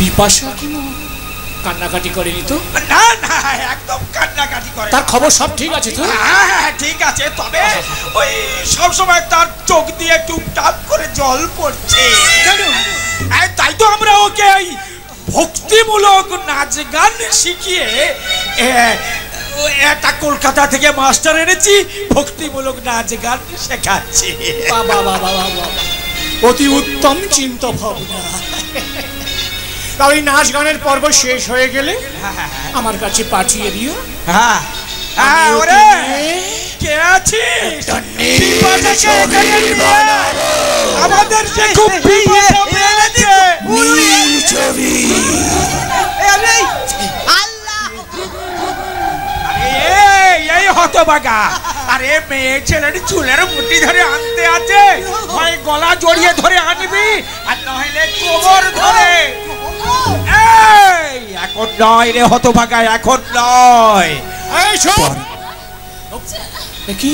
বিপাশা কোনো কান্নাকাটি করেনি তো? না না, একদম কান্নাকাটি করে। তার খবর সব ঠিক আছে তো? হ্যাঁ ঠিক আছে, তবে ওই সব সময় তার চোখ দিয়ে টুপটাপ করে জল পড়ছে। কেন? তাই তো আমরা ওকে এই ভক্তিমূলক নাচ গান শিখিয়ে একটা কলকাতা থেকে মাস্টার এনেছি, ভক্তিমূলক নাচ গান শেখাচ্ছি। বাবা বাবা বাবা, অতি উত্তম চিন্তা ভাবনা। ওই নাচ গানের পর্ব শেষ হয়ে গেলে আমার কাছে পাঠিয়ে দিও। হ্যাঁ ওরে কে আছিস? আমাদের যে খুব বিপদে পড়েছে। এই হতভাগা, আরে মেয়ে ছেলের চুলের মুঠি ধরে আনতে আছে, হয় গলা জড়িয়ে ধরে আনবি আর নইলে কোমর ধরে। এখন নয় রে হতভাগা, এখন নয়। কি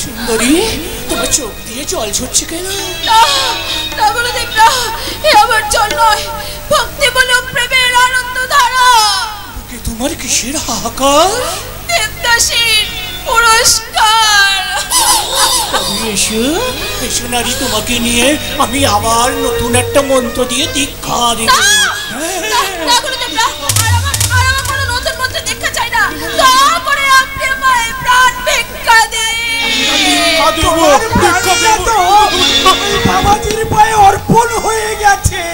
সুন্দরী, তোমার চোখ দিয়ে জল ঝরছে কেন? আমার জল নয়, ভক্তিমূলক প্রেমের আনন্দ ধারা। তোমার কিসের হাহাকার? দেবদাসীর পুরস্কার। এসো এসো নারী, তোমাকে নিয়ে আমি আবার নতুন একটা মন্ত্র দিয়ে দীক্ষা দেব। বাবাজির পায়ে অর্পণ হয়ে গেছে।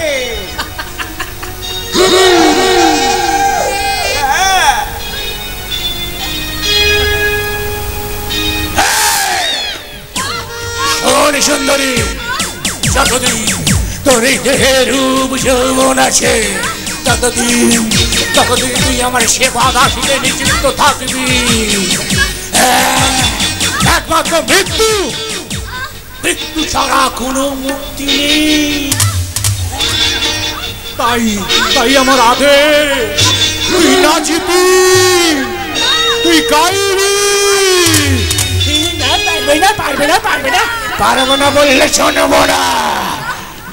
সুন্দরী, যতদিন তোর এই দেহের রূপ যৌবন আছে, ততদিন তুই আমার সেবা দাসীতে নিশ্চিন্ত থাকবি। একমাত্র মৃত্যু ছাড়া কোনো মুক্তি নেই। তাই আমার আদেশ, তুই নাচবি, তুই গাইবি। পারবো না বললে শোনবো না।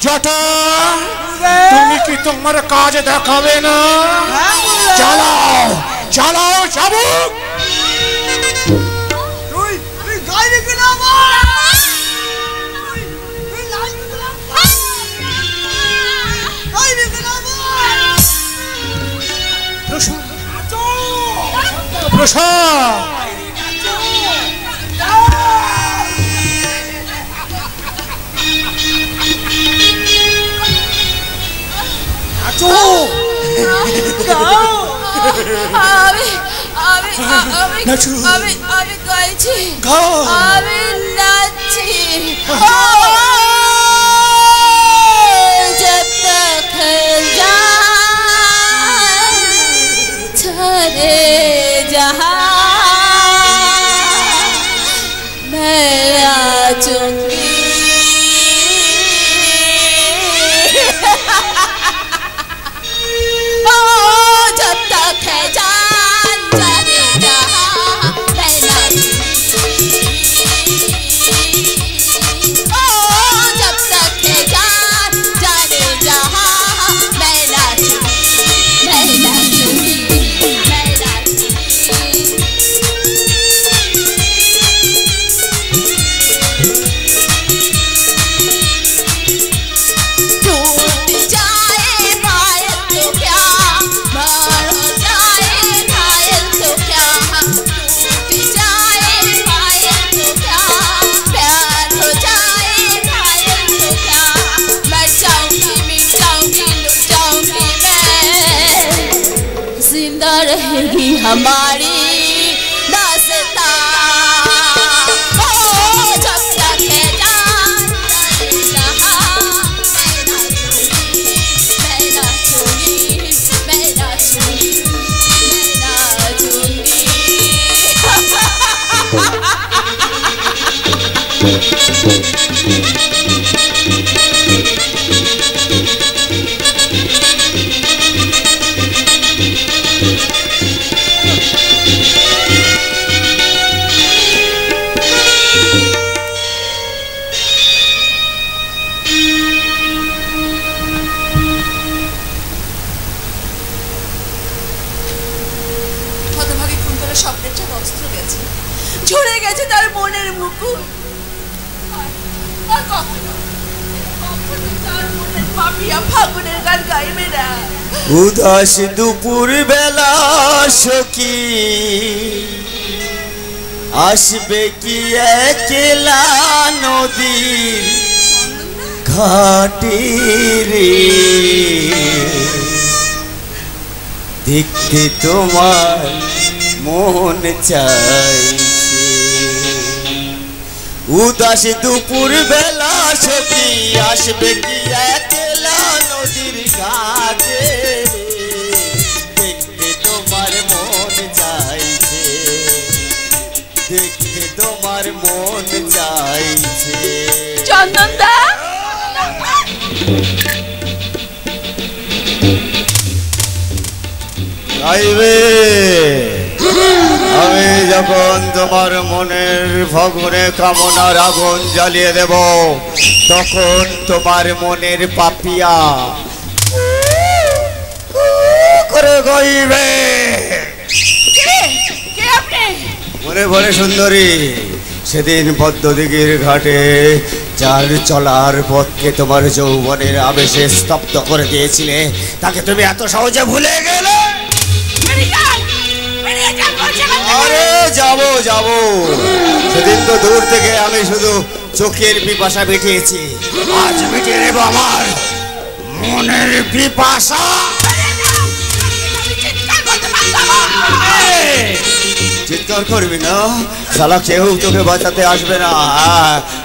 জটা, তুমি কি তোমার কাজ দেখাবে না? চালাও শাবক। প্রসাদ আমি গাইছি, আমি নাচছি। जब तक छरे जहाँ मैं नाचूंगी। जब तक है जान जाने जहाँ मैं नाचूंगी। जब तक है जान जाने जहाँ मैं नाचूंगी, मैं नाचूंगी, मैं नाचूंगी। टूट जाए पायल तो क्या, मर जाए घायल तो क्या, टूट जाए पायल तो क्या, प्यार हो जाए घायल तो क्या, मर जाऊंगी, मिट जाऊंगी, लुट जाऊंगी मैं, जिंदा रहेगी हमारी दास्तां। जब तक है जान जहाँ मैं नाचूंगी, मैं नाचूंगी, मैं नाचूंगी। গেছে, ঝরে গেছে তার মনের মুকুট। আর কখনো কখনো তার মনের পাপিয়া ফাগুনের গান গাইবে না। উদাস দুপুর বেলা সখী আসবে কি একলা নদীর ঘাটে রে, দেখতে তোমার মন চাইছে। উদাস দুপুর বেলা সখী আসবে কি একলা নদীর ঘাটে রে, দেখতে তোমার মন চাইছে, দেখতে তোমার মন চাইছে। চন্দনদা, গাইবে আমি যখন তোমার মনের ফাগুনে কামনার আগুন জ্বালিয়ে দেব, তখন তোমার মনের পাপিয়া করে গাইবে। কে আপনি? মনে পড়ে সুন্দরী, সেদিন পদ্মদিঘির ঘাটে যার চলার পথকে তোমার যৌবনের আবেশে স্তব্ধ করে দিয়েছিলে, তাকে তুমি এত সহজে ভুলে গেলে? আরে যাবো যাবো, সেদিন তো দূর থেকে আমি শুধু চোখের পিপাসা মিটিয়েছি, আজ মিটিয়ে নেব আমার মনের পিপাসা। চিৎকার করবি না শালা, কেউ তোকে বাঁচাতে আসবে না।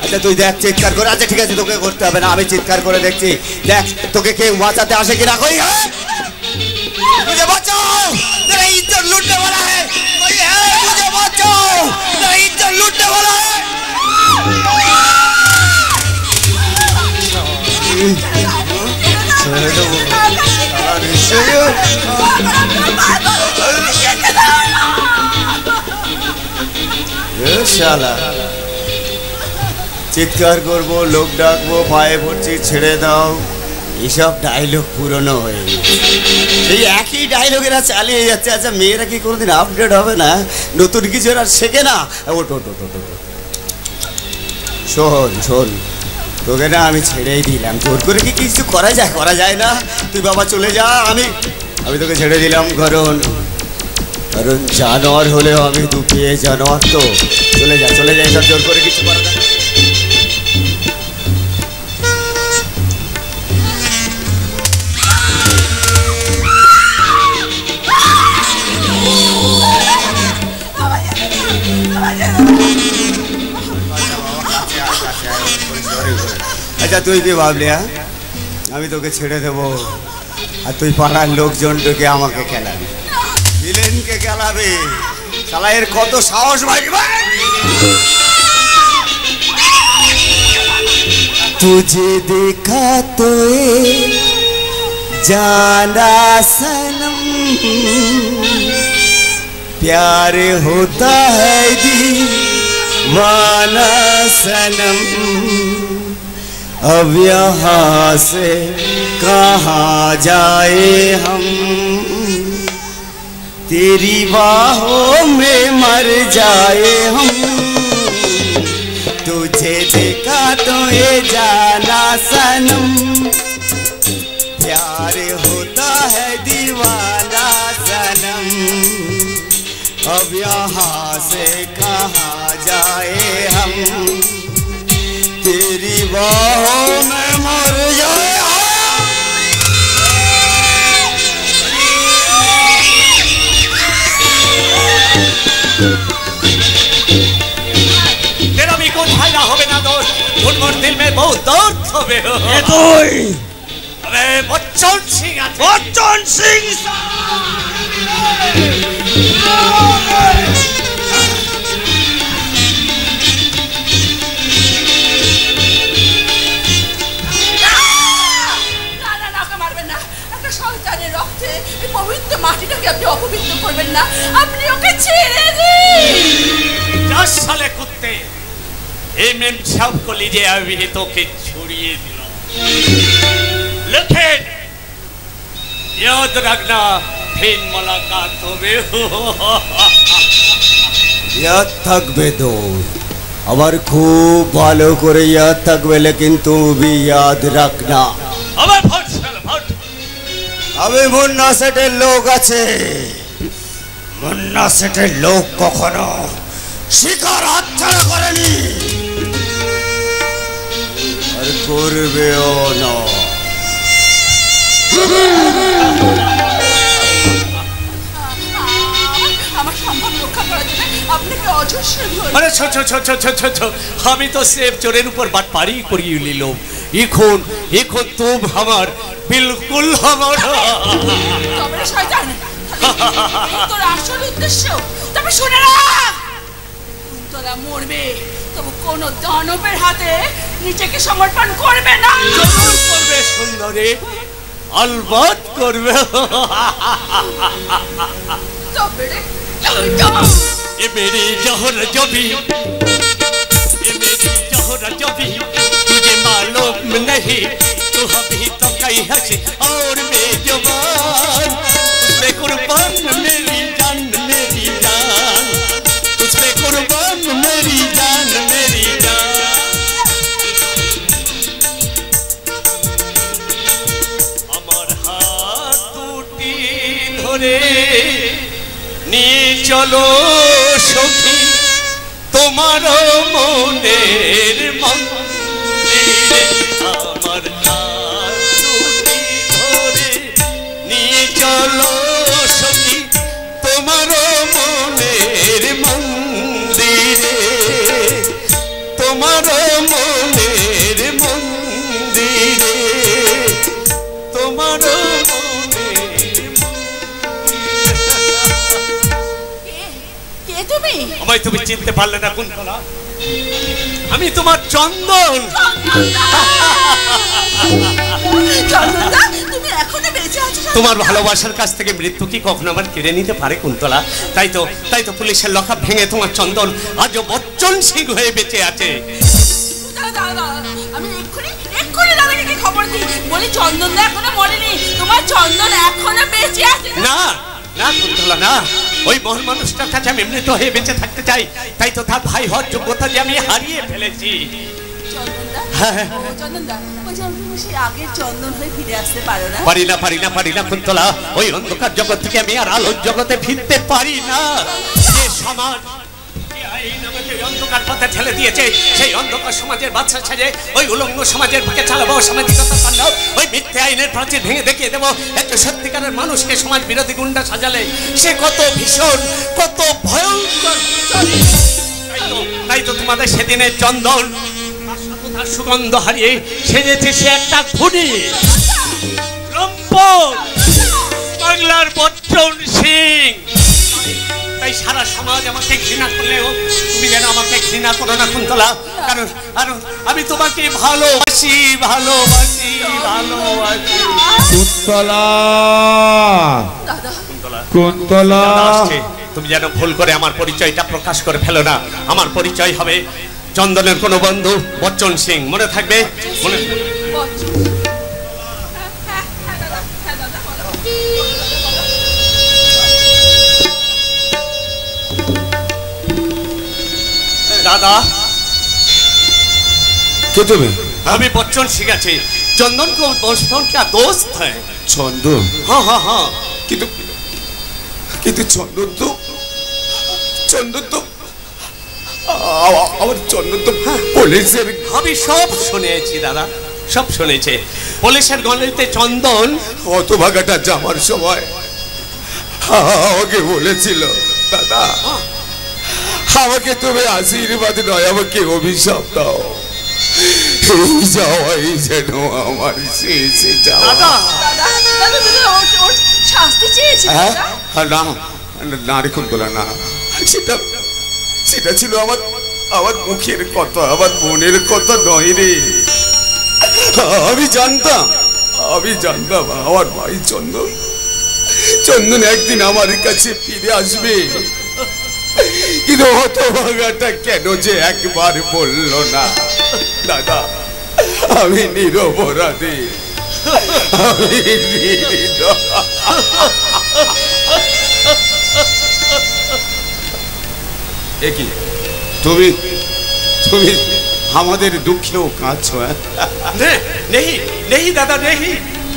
আচ্ছা তুই দেখ চিৎকার করে। আচ্ছা ঠিক আছে, তোকে করতে হবে না, আমি চিৎকার করে দেখছি। দেখ তোকে কেউ বাঁচাতে আসে কিনা। কই मुझे बचाओ, मेरा इज्जत लूटने वाला है। कोई है? मुझे बचाओ, मेरा इज्जत लूटने वाला है। শালা চিৎকার করবো, লোক ডাকবো, পায়ে পড়ছি, ছেড়ে দাও, এসব ডায়লগ পুরনো হয়ে গেছে। সেই একই ডায়লগেরা চালিয়ে যাচ্ছে। আচ্ছা মেয়েরা কি কোনোদিন আপডেট হবে না? নতুন কিছু আর শেখে না? ওট ওট ওট ওট, শোন শোন, তোকে না আমি ছেড়েই দিলাম। জোর করে কি কিছু করা যায়? করা যায় না। তুই বাবা চলে যা, আমি তোকে ছেড়ে দিলাম। কারণ জানোয়ার হলেও আমি দুপিয়ে জানোয়ার তো। চলে যা চলে যা, এসব জোর করে কিছু করা যায় না। আচ্ছা তুই কি ভাবলি? আমি তোকে ছেড়ে দেবো আর তুই পাড়ার লোকজনটাকে আমাকে খেলাবি, ভিলেনকে খেলাবি? শালা এর কত সাহস ভাই! तुझे देखा तो जाना सनम, प्यार होता है दीवाना सनम, अब यहाँ से कहाँ जाए हम, तेरी बाहों में मर जाए हम। तुझे देखा तो ये जाना सनम, प्यार होता है दीवाना सनम, अब यहाँ से कहाँ जाए हम, तेरी बाहों में मर जाए हम। तेरा भी कुछ फायदा होवे ना दोस्त, उनमोर दिल में बहुत दर्द होवे। এ তুই अबे बच्चन सिंह আছে। বচ্চন সিং পবিত্র মাটিটাকে আপনি অপবিত্র করবেন না, আপনি ওকে ছেড়ে দিন। 10 साले कुत्ते, ये मेम सब को लीजिए अभी तो के छोड़िए दिलो। लेकिन याद रखना फिर मुलाकात होवे। ইয়াদ থাকবে তো, আবার খুব ভালো করে ইয়াদ থাকবে, কিন্তু ইয়াদ রাখনা আবার ভোট ভোট। আমি মুন্না সেটের লোক আছে, মুন্না সেটের লোক কখনো শিকার হাতছাড়া করেনি আর করবেও না। আমার সম্মান রক্ষা করার জন্য আপনাকে অজস্র ধন্যবাদ। আরে ছো ছো ছো ছো ছো ছো ছো, আমি তো সেব চোরের উপর বাট পারি করিয়ে নিল। এখন এখন তুম আমার বিলকুল আমার। তবে রে শয়তান, এই তোর আসল উদ্দেশ্য। তবে শুনে রাখ, তোরা মরবে, তবে কোন দানবের হাতে নিজেকে সমর্পণ করবে না। জরুর করবে সুন্দরী, আলবাত করবে। তবে রে শয়তান, ये मेरी जहर जबी, ये मेरी जहर जबी, तुझे मालूम नहीं, तू अभी तो कहीं हंसी और बेजुबान। उसमें कुर्बान मेरी जान, मेरी जान, उसमें कुर्बान मेरी जान, मेरी जान। আমার হাত দুটি ধরে নিয়ে চলো সখী তোমার মনের মন্দিরে। আমার হাত দুটি ধরে নিয়ে চলো সখী তোমার মনের মন্দিরে, তোমার মনের মন্দিরে, তোমার আমায় তুমি চিনতে পারলে না কুন্তলা? আমি তোমার চন্দন। চন্দনদা, তুমি এখনো বেঁচে আছো? তোমার ভালোবাসার কাছ থেকে মৃত্যু কি কখনো আমার কেড়ে নিতে পারে কুন্তলা? তাই তো পুলিশের লকআপ ভেঙে তোমার চন্দন আজও বচ্চন সিং হয়ে বেঁচে আছে। আমি এক্ষুনি দাদাকে খবর দিই, বলি চন্দনদা এখনো মরেনি, তোমার চন্দন এখনো বেঁচে আছে। না না কুন্তলা না, ওই মহান মানুষটার কাছে আমি মৃত হয়ে বেঁচে থাকতে চাই। তাই তো তার ভাই হওয়ার যোগ্যতা যে আমি হারিয়ে ফেলেছি। আগের চন্দন হয়ে ফিরে আসতে পারো না? পারি না কুন্তলা, ওই অন্ধকার জগৎ থেকে আমি আর আলোর জগতে ফিরতে পারি না। যে সমাজ অন্ধকার পথে ঠেলে দিয়েছে, সেই অন্ধকার সমাজের বাচ্চা সাজে ওই উলঙ্গ সমাজের বুকে চালাবো সামাজিকতা পাল্লাও, ওই মিথ্যে আইনের প্রাচীর ভেঙে দেখিয়ে দেবো একটা সত্যিকারের মানুষকে সমাজ বিরোধী গুন্ডা সাজালে সে কত ভীষণ, কত ভয়ঙ্কর। তাই তো তোমাদের সেদিনের চন্দন তার সুগন্ধ হারিয়ে সেজেছে সে একটা খুনি, লম্পট, বাংলার বচ্চন সিং। তাই সারা সমাজ আমাকে ঘৃণা করলেও তুমি যেন আমাকে ঘৃণা করো না কুন্তলা, কারণ আমি তোমাকে ভালোবাসি, ভালোবাসি, ভালোবাসি। কুন্তলা, কুন্তলা, তুমি যেন ভুল করে আমার পরিচয়টা প্রকাশ করে ফেলো না। আমার পরিচয় হবে চন্দনের কোনো বন্ধু বচ্চন সিং, মনে থাকবে? মনে दादा কে তুমি? আমি बच्चन सिंह আছি। चंदन को बचपन का दोस्त है। চন্দন? हाँ हाँ हाँ। কিন্তু চন্দন তো আমার চন্দন তো পুলিশের। আমি সব শুনেছি দাদা, সব শুনেছে। পুলিশের গলিতে চন্দন হতভাগাটা যাওয়ার সময় আমাকে বলেছিল, দাদা আমাকে তুমি আশীর্বাদ নয় আমাকে অভিশাপ দাও, এই যাওয়াই যেন আমার শেষ যাওয়া। না রেখুন বলা না, সেটা ছিল আমার মুখের কথা, আমার মনের কথা নয় রে। আমি জানতাম আমার ভাই চন্দন একদিন আমার কাছে ফিরে আসবে, কিন্তু হতভাগাটা কেন যে একবার বলল না। দাদা আমি নিরপরাধী, কি তুমি তুমি আমাদের দুঃখেও কাঁদছো? नहीं नहीं दादा नहीं,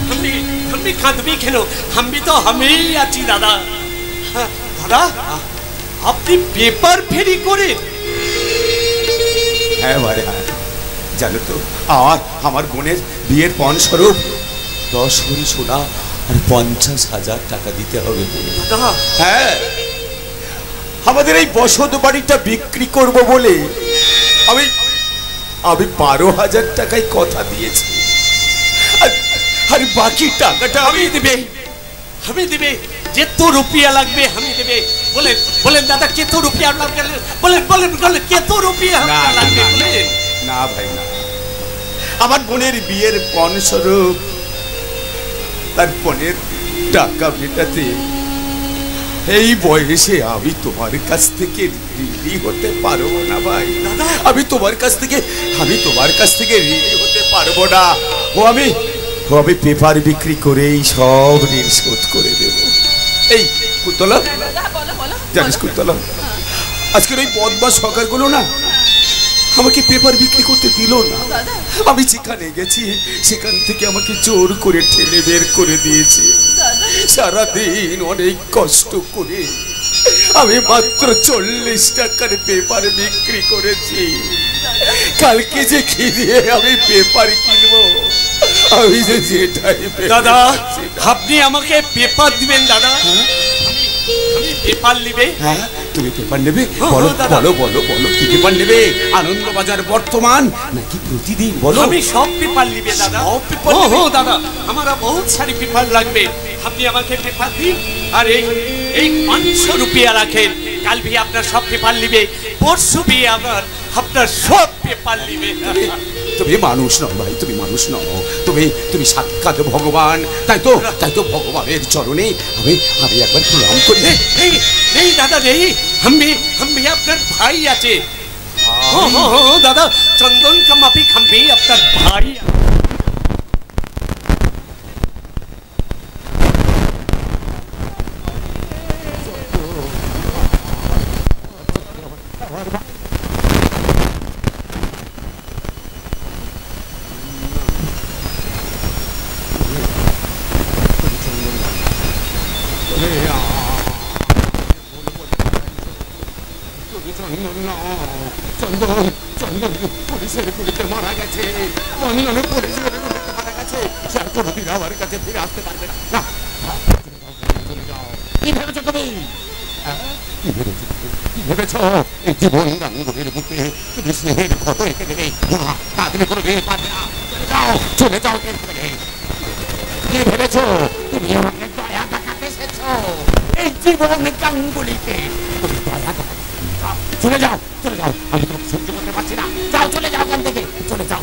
हम भी कांदबी केन, हम भी तो हमें आছি दादा। दादा আপনি পেপার ফেরি করে? হ্যাঁ ভাই, হ্যাঁ। জানো তো আমার বোনের বিয়ের পণ স্বরূপ 10 ভরি সোনা আর 50,000 টাকা দিতে হবে। দাদা হ্যাঁ, আমাদের এই বসত বাড়িটা বিক্রি করব বলে আমি 12,000 টাকায় কথা দিয়েছি, আর বাকি টাকাটা আমি দিবে যেতো রুপিয়া লাগবে আমি দেবে। বলেন দাদা কত রুপিয়া লাগবে? বলেন কত রুপিয়া লাগবে বলেন। না ভাই না, আমার বোনের বিয়ের পণ স্বরূপ তার বোনের টাকা মেটাতে এই বয়সে আমি তোমার কাছ থেকে ঋণী হতে পারবো না ভাই। আমি তোমার কাছ থেকে ঋণী হতে পারবো না। আমি পেপার বিক্রি করেই সব ঋণ শোধ করে দেব। এই কুন্তলা, জানিস কুন্তলা, আজকের ওই বদমাস সকালগুলো না আমাকে পেপার বিক্রি করতে দিল না। আমি যেখানে গেছি সেখান থেকে আমাকে জোর করে ঠেলে বের করে দিয়েছে। সারাদিন অনেক কষ্ট করে আমি মাত্র 40 টাকার পেপার বিক্রি করেছি। কালকে যে কি দিয়ে আমি পেপার কিনবো, আমি যে যেটাই দাদা আপনি আমাকে পেপার দিবেন দাদা? আমি পেপার নেবে। হ্যাঁ তুমি পেপার নেবে? বলো বলো বলো বলো কি পেপার নেবে? আনন্দবাজার, বর্তমান নাকি প্রতিদিন? বলো। আমি সব পেপার নিবে দাদা। ও দাদা আমার বহুত সারি পেপার লাগবে, আপনি আমাকে পেপার দিন। আর এই 500 রুপিয়া রাখেন, কাল भी আপনার সব পেপার নিবে, পরশু भी আপনার সব পেপার নিবে। তুমি মানুষ নও ভাই, তুমি মানুষ নও, তুমি সাক্ষাৎ ভগবান। তাই তো ভগবানের চরণে আমি একবার প্রণাম করি। নেই দাদা নেই, हम भी আপনার ভাই আছে। দাদা চন্দন का माफिक हम भी আপনার ভাই। চন্দন পুলিশের গুলিতে মারা গেছে, চন্দন পুলিশের গুলিতে মারা গেছে। সে আর কোনোদিন আমার কাছে ফিরে আসতে পারবে না। কি ভেবেছো তুমি? কি ভেবেছো এই জীবন গাঙ্গুলির বুকে তুমি স্নেহের ক্ষত এঁকে দেবে? তা তুমি কোনো বিয়ে পারবে না। চলে যাও কি ভেবেছো তুমি আমাকে দয়া দেখাতে এসেছো? এই জীবন গাঙ্গুলিকে তুমি দয়া দেখাতে চলে যাও, আমি তো সহ্য করতে পারছি না। যাও, চলে যাও এখান থেকে, চলে যাও।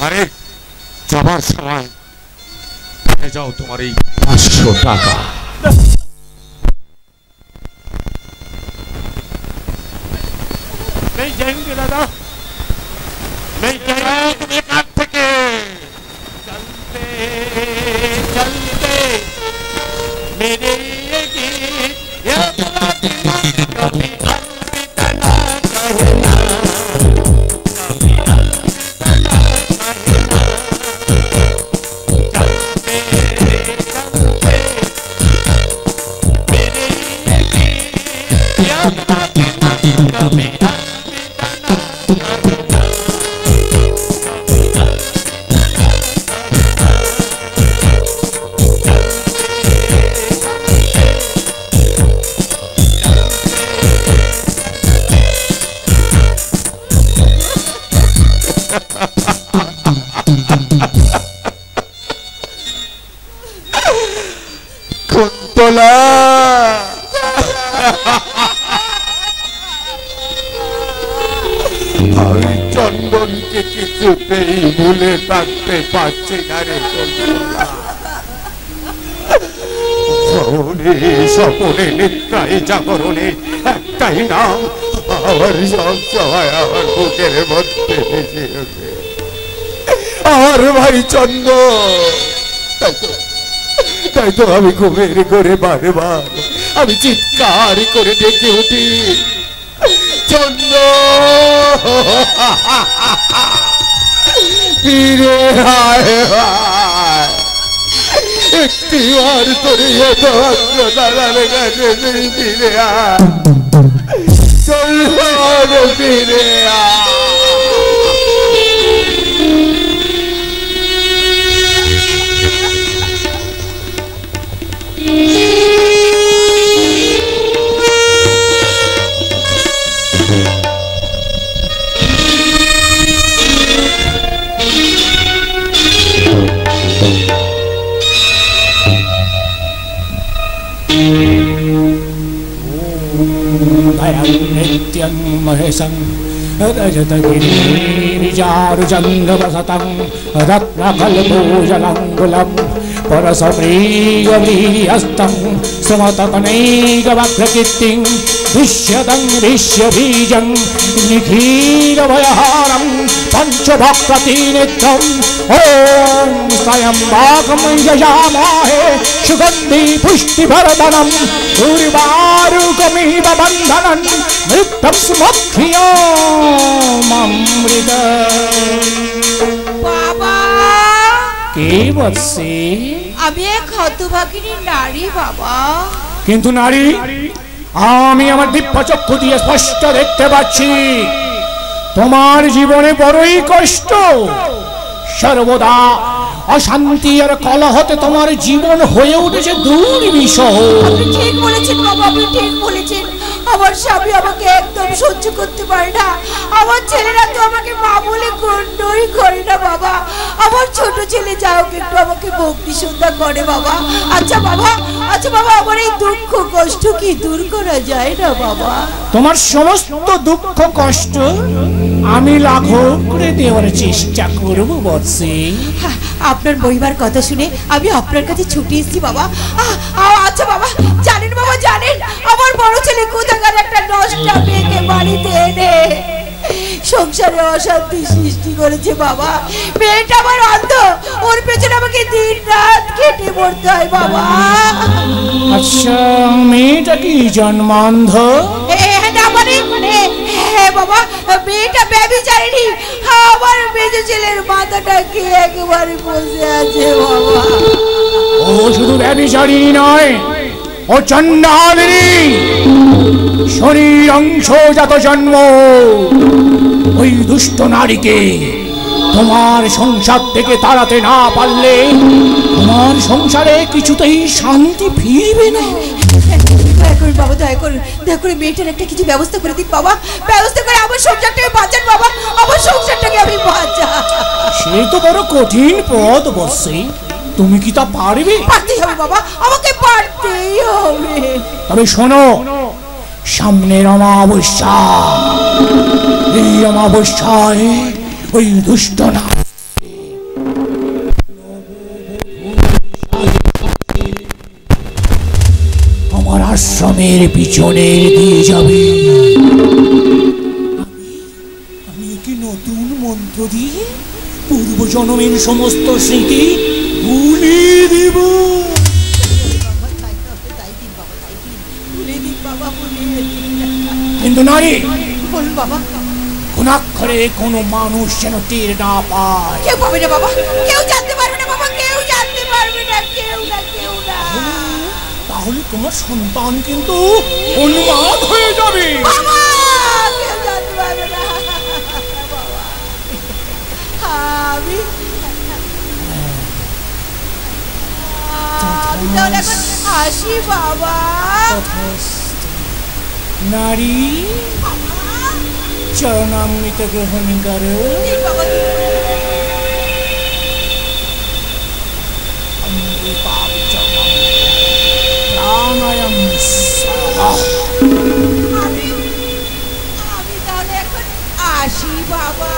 আরে যাবার সময় যাও তোমার এই 500 টাকা। नहीं जाएंगे दादा, नहीं তুমি এখান থেকে चलते चलते मेरे ये गीत कभी अलविदा ना कहना, कभी अलविदा ना कहना। चलते चलते मेरे ये गीत कभी अलविदा ना कहना। কুন্তলা, আমি চন্দনকে কিছুতেই ভুলে থাকতে পারছি না রে কুন্তলা। স্বপনে নিদ্রায় জাগরণে একটাই নাম আমার সব সময় আমার বুকের মধ্যে ভেসে ওঠে, আমার ভাই চন্দন। তাই তো আমি ঘুমের করে বারবার আমি চিৎকার করে ডেকে উঠি, চন্দ্র ফিরে আয় ভাই, একটিবার তোর দাদার কাছে ফিরে আয়, চন্দ্র ফিরে আয়। नित्यं महेशं रजतगिरिजारुचन्द्रवसतं रत्नकल्पोजलङ्कुलं परसप्रियवीर्यस्तं समतकनैकवक्रकीर्तिं विश्यतं विश्वबीजं निखिलभयहारं पञ्चभक्तिनेत्रम् ॐ स्वयंवाकं यजामहे सुगन्धि पुष्टिवर्धनं उर्वारुकमिव बन्धनं मृत्युं स्मक्षियोममृत। বাবা কে বলছে? আমি এক হতভাগিনী নারী বাবা। কিন্তু নারী, আমি আমার দিব্য চক্ষু দিয়ে স্পষ্ট দেখতে পাচ্ছি তোমার জীবনে বড়ই কষ্ট, সর্বদা অশান্তি আর কলহতে তোমার জীবন হয়ে উঠেছে দুর্বিষহ। আপনি ঠিক বলেছেন বাবা, আপনি ঠিক বলেছেন। আমার স্বামী আমাকে একদম সহ্য করতে পারে না, আমার ছেলেরা তো আমাকে মা বলে গণ্যই করে না বাবা। আমার ছোট ছেলে যা হোক একটু আমাকে ভক্তি শ্রদ্ধা করে বাবা। আচ্ছা বাবা, আচ্ছা বাবা, আমার এই দুঃখ কষ্ট কি দূর করা যায় না বাবা? তোমার সমস্ত দুঃখ কষ্ট আমি লাঘব করে দেওয়ার চেষ্টা করবো বৎসে। আপনার বইবার কথা শুনে আমি আপনার কাছে ছুটে এসেছি বাবা। আচ্ছা বাবা, জানেন বাবা, জানেন আমার বড় ছেলে কোথাকার একটা নষ্টা মেয়েকে বাড়িতে এনে সংসারে অশান্তি সৃষ্টি করেছে বাবা। মেয়েটা আমার অন্ধ, ওর পেছনে আমাকে দিন রাত কেটে মরতে হয় বাবা। আচ্ছা, মেয়েটা কি জন্মান্ধ? না মানে হ্যাঁ বাবা, মেয়েটা ব্যভিচারিণী। আমার মেজ ছেলের মাথাটাকে একেবারে বসে আছে বাবা। ও শুধু ব্যভিচারিণী নয়, ও চণ্ডালিনী, শরীর অংশ জাত জন্ম। ওই দুষ্ট নারীকে তোমার সংসার থেকে তাড়াতে না পারলে তোমার সংসারে কিছুতেই শান্তি ফিরবে না। দয়া করুন বাবা, দয়া করুন, দয়া করে মেয়েটার একটা কিছু ব্যবস্থা করে দিন বাবা। ব্যবস্থা করে আমার সংসারটাকে বাঁচান বাবা, আমার সংসারটাকে আমি বাঁচান। সে তো বড় কঠিন পথ বসে, তুমি কি তা পারবে? পারতেই হবে বাবা, আমাকে পারতেই হবে। তবে শোনো, সামনের অমাবস্যা, এই অমাবস্যায় ওই দুষ্ট না আমার আশ্রমের পিছনে দিয়ে যাবে। আমি কি নতুন মন্ত্র দিয়ে পূর্বজন্মের সমস্ত স্মৃতি ভুলিয়ে দিব। কিন্তু নারী, বলুন বাবা। কোন অক্ষরে কোনো মানুষ যেন টের না পায়। কেউ পাবে না বাবা, কেউ জানতে পারবে না বাবা, কেউ জানতে পারবে না, কেউ না, কেউ না। তাহলে তোমার সন্তান কিন্তু উন্মাদ হয়ে যাবে। বাবা, কেউ জানতে পারবে না বাবা। আমি তাহলে এখন আসি বাবা। নারী, চরণামৃত গ্রহণ করো। প্রাণায়াম আমি তাহলে এখন আসি বাবা।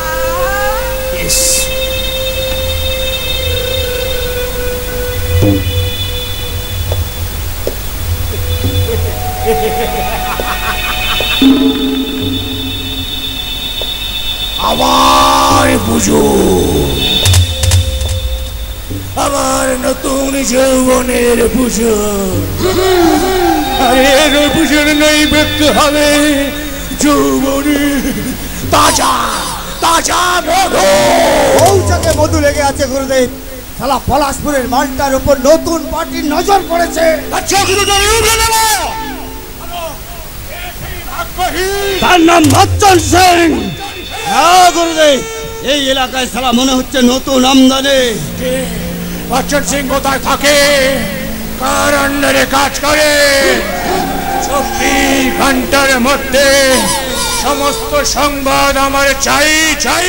আবার বুঝো, আমার নতুন যৌবনের পুজো। আরে এর পুজোর নৈবেদ্য হবে যৌবনের তাজা তাজা মধু। মৌচাকে মধু লেগে আছে গুরুদেব। শালা পলাশপুরের মালটার উপর নতুন পার্টির নজর পড়েছে। তার নাম বচ্চন সিং। হ্যাঁ গুরুদেব, এই এলাকায় শালা মনে হচ্ছে নতুন আমদানি। বচ্চন সিং কোথায় থাকে, কার আন্ডারে কাজ করে? 24 ঘন্টার মধ্যে সমস্ত সংবাদ আমার চাই চাই।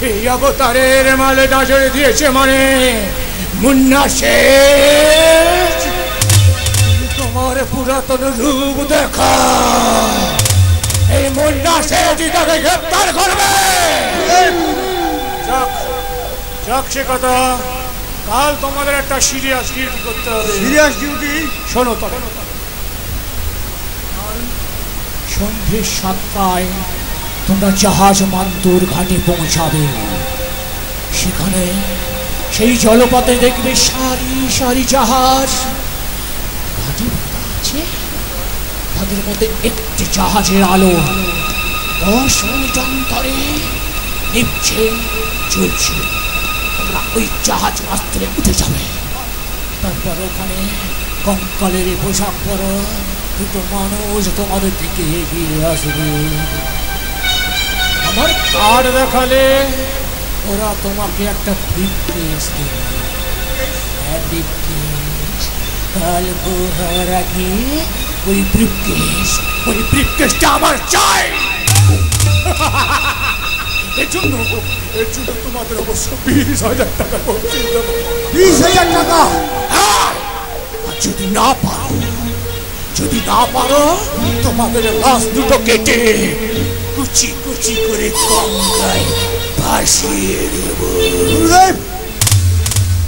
এই অবতারের মালে নজরে দিয়েছে মানে মুন্না শেষ। তোমার পুরাতন রূপ দেখা, এই মুন্না শেষ তাকে গ্রেপ্তার করবে। যাক সে কথা, কাল তোমাদের একটা সিরিয়াস ডিউটি করতে হবে। Serious duty? শোনো তবে, সন্ধ্যে 7টায় তোমরা জাহাজ মান্তুর ঘাটে পৌঁছাবে। সেখানে সেই জলপথে দেখবে সারি সারি জাহাজ ঘাটে আছে। তাদের মধ্যে একটি জাহাজের আলো 10 মিনিট অন্তরে নিচ্ছে চলছে। তোমরা ওই জাহাজ মাস্তুরে উঠে যাবে। তারপর ওখানে কঙ্কালের পোশাক পরা দুটো মানুষ তোমাদের দিকে এগিয়ে আসবে। আমার কার্ড দেখালে ওরা তোমাকে একটা ব্রিফকেস দেবে। কাল ভোর আগে ওই ব্রিফকেসটা আমার চাই। এর জন্য তোমাদের অবশ্য 20,000 টাকা করতে দেবো। 20,000 টাকা? হ্যাঁ, যদি না পারো তোমাদের লাশ দুটো কেটে কুচি কুচি করে গঙ্গায় ভাসিয়ে দেব। গুরুদেব,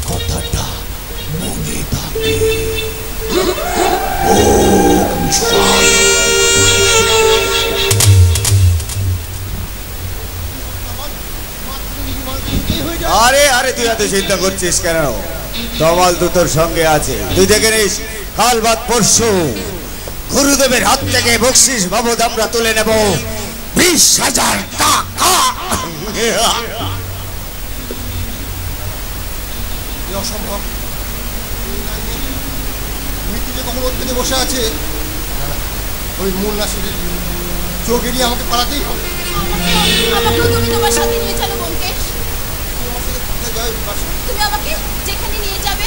কথাটা মনে থাকে। ওম শান্তি। আরে আরে তুই এত চিন্তা করছিস কেন? তমাল তো তোর সঙ্গে আছে। তুই দেখে নিস, কাল বাদ পরশু গুরুদেবের হাত থেকে বকশিস বাবদ আমরা তুলে নেব 20,000 টাকা। অসম্ভব। মৃত্যু যে কখন ওর থেকে বসে আছে, ওই মুন্না শরীর চোখ এড়িয়ে আমাকে পালাতেই হবে। আমাকেও তুমি তোমার সাথে নিয়ে চলো ব্যোমকেশ। তুমি আমাকে যেখানে নিয়ে যাবে।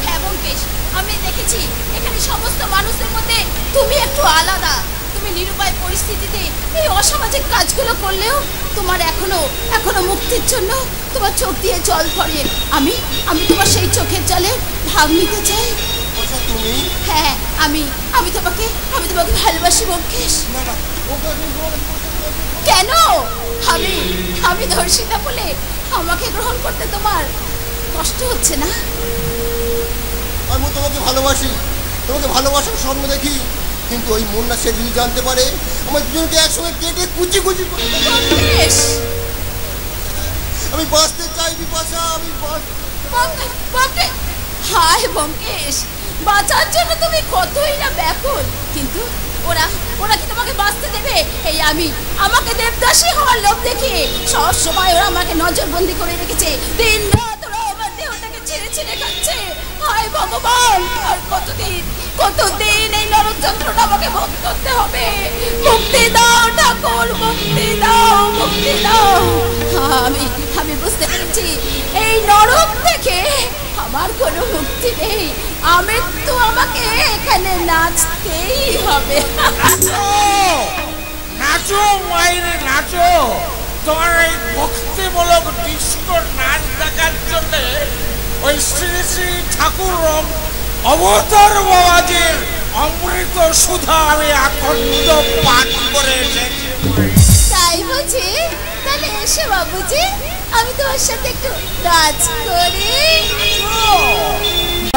হ্যাঁ ব্যোমকেশ, আমি দেখেছি এখানে সমস্ত মানুষের মধ্যে তুমি একটু আলাদা। তুমি নিরুপায় পরিস্থিতিতে এই অসামাজিক কাজগুলো করলেও তোমার এখনো মুক্তির জন্য তোমার চোখ দিয়ে জল পড়ে। আমি তোমার সেই চোখের জলে ভাগ নিতে চাই। তুমি? হ্যাঁ, আমি তোমাকে ভালোবাসি ব্যোমকেশ। কেন? আমি ধর্ষিতা বলে আমাকে গ্রহণ করতে তোমার কষ্ট হচ্ছে না? আমি তোমাকে ভালোবাসি, তোমাকে ভালোবাসার স্বপ্ন দেখি, কিন্তু ওই মুন্না সে যদি জানতে পারে আমার দুজনকে একসঙ্গে কেটে কুচি কুচি করে। আমি বাঁচতে চাই বিপাশা, আমি হায় ব্যোমকেশ, বাঁচার জন্য তুমি কতই না ব্যাকুল, কিন্তু ওরা কি তোমাকে বাঁচতে দেবে? এই আমাকে দেবদাসী হওয়ার লোভ দেখিয়ে সব সময় ওরা আমাকে নজরবন্দি করে রেখেছে। দিন রাত ওরা আমার দেহটাকে ছিঁড়ে ছিঁড়ে খাচ্ছে। হায় ভগবান, আর কতদিন এই নরক যন্ত্রণা আমাকে ভোগ করতে হবে? মুক্তি দাও ঠাকুর, মুক্তি দাও। আমি বুঝতে পেরেছি এই নরক থেকে আমার কোনো মুক্তি নেই। আমাকে এখানে নাচতেই হবে। নাচো মায়েরে নাচো। তোমার এই ভক্তিমূলক ডিস্কো নাচ দেখার জন্য ওই শ্রী শ্রী ঠাকুর অবতার বাবাজির অমৃত সুধা আমি আখন্দ পান করে এসেছি। তাই বুঝি? তাহলে এসে বাবুজি, আমি তোমার সাথে একটু নাচ করি।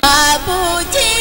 বাবুজি